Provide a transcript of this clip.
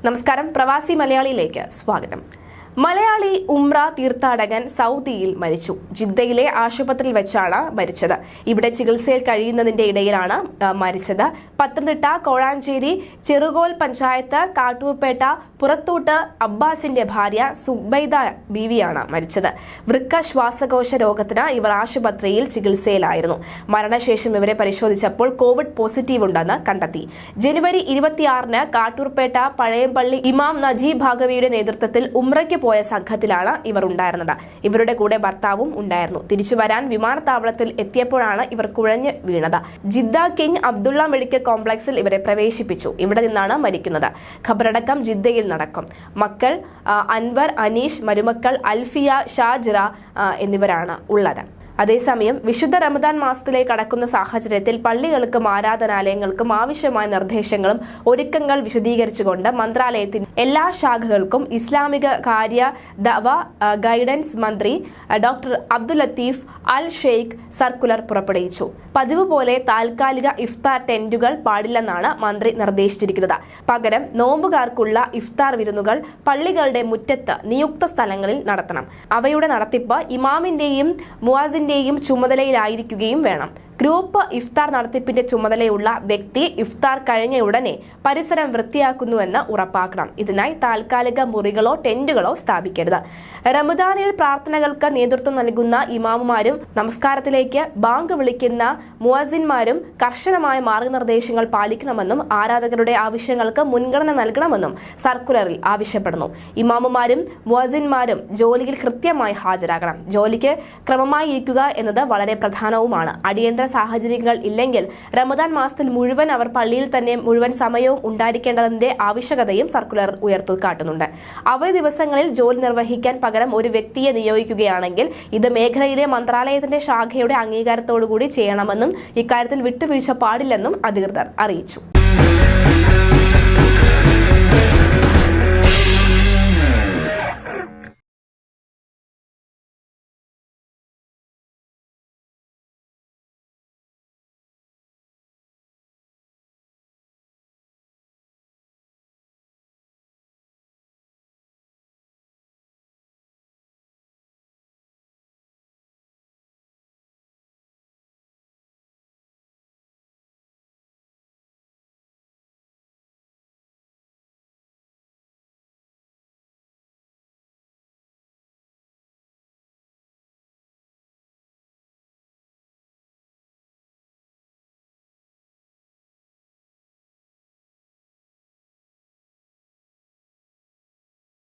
നമസ്കാരം, പ്രവാസി മലയാളിയിലേക്ക് സ്വാഗതം. മലയാളി ഉംറ തീർത്ഥാടകൻ സൗദിയിൽ മരിച്ചു. ജിദ്ദയിലെ ആശുപത്രിയിൽ വെച്ചാണ് മരിച്ചത്. ഇവിടെ ചികിത്സയിൽ കഴിയുന്നതിന്റെ ഇടയിലാണ് മരിച്ചത്. പത്തനംതിട്ട കോഴാഞ്ചേരി ചെറുകോൽ പഞ്ചായത്ത് കാട്ടുപേട്ട പുറത്തോട്ട് അബ്ബാസിന്റെ ഭാര്യ സുബൈദ ബീവിയാണ് മരിച്ചത്. വൃക്ക ശ്വാസകോശ രോഗത്തിന് ഇവർ ആശുപത്രിയിൽ ചികിത്സയിലായിരുന്നു. മരണശേഷം ഇവരെ പരിശോധിച്ചപ്പോൾ കോവിഡ് പോസിറ്റീവ് ഉണ്ടെന്ന് കണ്ടെത്തി. ജനുവരി 26-ന് കാട്ടൂർപേട്ട പഴയമ്പള്ളി ഇമാം നജീബ് ഭാഗവിയുടെ നേതൃത്വത്തിൽ ഉംറയ്ക്ക് പോയ സംഘത്തിലാണ് ഇവർ ഉണ്ടായിരുന്നത്. ഇവരുടെ കൂടെ ഭർത്താവും ഉണ്ടായിരുന്നു. തിരിച്ചു വരാൻ വിമാനത്താവളത്തിൽ എത്തിയപ്പോഴാണ് ഇവർ കുഴഞ്ഞു വീണത്. ജിദ്ദ കിങ് അബ്ദുള്ള മെഡിക്കൽ കോംപ്ലക്സിൽ ഇവരെ പ്രവേശിപ്പിച്ചു. ഇവിടെ നിന്നാണ് മരിക്കുന്നത്. ഖബറടക്കം ജിദ്ദയിൽ നടക്കും. മക്കൾ അൻവർ, അനീഷ്, മരുമക്കൾ അൽഫിയ, ഷാജിറ എന്നിവരാണ് ഉള്ളത്. അതേസമയം വിശുദ്ധ റമദാൻ മാസത്തിലേക്ക് കടക്കുന്ന സാഹചര്യത്തിൽ പള്ളികൾക്കും ആരാധനാലയങ്ങൾക്കും ആവശ്യമായ നിർദ്ദേശങ്ങളും ഒരുക്കങ്ങൾ വിശദീകരിച്ചുകൊണ്ട് മന്ത്രാലയത്തിന്റെ എല്ലാ ശാഖകൾക്കും ഇസ്ലാമിക കാര്യ ദഅവ ഗൈഡൻസ് മന്ത്രി ഡോക്ടർ അബ്ദുൽ ലത്തീഫ് അൽ ഷെയ്ഖ് സർക്കുലർ പുറപ്പെടുവിച്ചു. പതിവ് പോലെ താൽക്കാലിക ഇഫ്താർ ടെന്റുകൾ പാടില്ലെന്നാണ് മന്ത്രി നിർദ്ദേശിച്ചിരിക്കുന്നത്. പകരം നോമ്പുകാർക്കുള്ള ഇഫ്താർ വിരുന്നുകൾ പള്ളികളുടെ മുറ്റത്ത് നിയുക്ത സ്ഥലങ്ങളിൽ നടത്തണം. അവയുടെ നടത്തിപ്പ് ഇമാമിന്റെയും മുഅസിന്റെയും ചുമതലയിലായിരിക്കുകയും വേണം. ഗ്രൂപ്പ് ഇഫ്താർ നടത്തിപ്പിന്റെ ചുമതലയുള്ള വ്യക്തി ഇഫ്താർ കഴിഞ്ഞ ഉടനെ പരിസരം വൃത്തിയാക്കുന്നുവെന്ന് ഉറപ്പാക്കണം. ഇതിനായി താൽക്കാലിക മുറികളോ ടെന്റുകളോ സ്ഥാപിക്കരുത്. റമദാനിൽ പ്രാർത്ഥനകൾക്ക് നേതൃത്വം നൽകുന്ന ഇമാമുമാരും നമസ്കാരത്തിലേക്ക് ബാങ്ക് വിളിക്കുന്ന മുഅസിന്മാരും കർശനമായ മാർഗനിർദ്ദേശങ്ങൾ പാലിക്കണമെന്നും ആരാധകരുടെ ആവശ്യങ്ങൾക്ക് മുൻഗണന നൽകണമെന്നും സർക്കുലറിൽ ആവശ്യപ്പെടുന്നു. ഇമാമുമാരും മുഅസിന്മാരും ജോലിയിൽ കൃത്യമായി ഹാജരാകണം. ജോലിക്ക് ക്രമമായി ഇരിക്കുക എന്നത് വളരെ പ്രധാനവുമാണ്. അടിയന്തര സാഹചര്യങ്ങൾ ഇല്ലെങ്കിൽ റമദാൻ മാസത്തിൽ മുഴുവൻ അവർ പള്ളിയിൽ തന്നെ മുഴുവൻ സമയവും ഉണ്ടായിരിക്കേണ്ടതിന്റെ ആവശ്യകതയും സർക്കുലർ ഉയർത്തിക്കാട്ടുന്നുണ്ട്. അവധി ദിവസങ്ങളിൽ ജോലി നിർവഹിക്കാൻ പകരം ഒരു വ്യക്തിയെ നിയോഗിക്കുകയാണെങ്കിൽ ഇത് മേഖലയിലെ മന്ത്രാലയത്തിന്റെ ശാഖയുടെ അംഗീകാരത്തോടുകൂടി ചെയ്യണമെന്നും ഇക്കാര്യത്തിൽ വിട്ടുവീഴ്ച പാടില്ലെന്നും അധികൃതർ അറിയിച്ചു.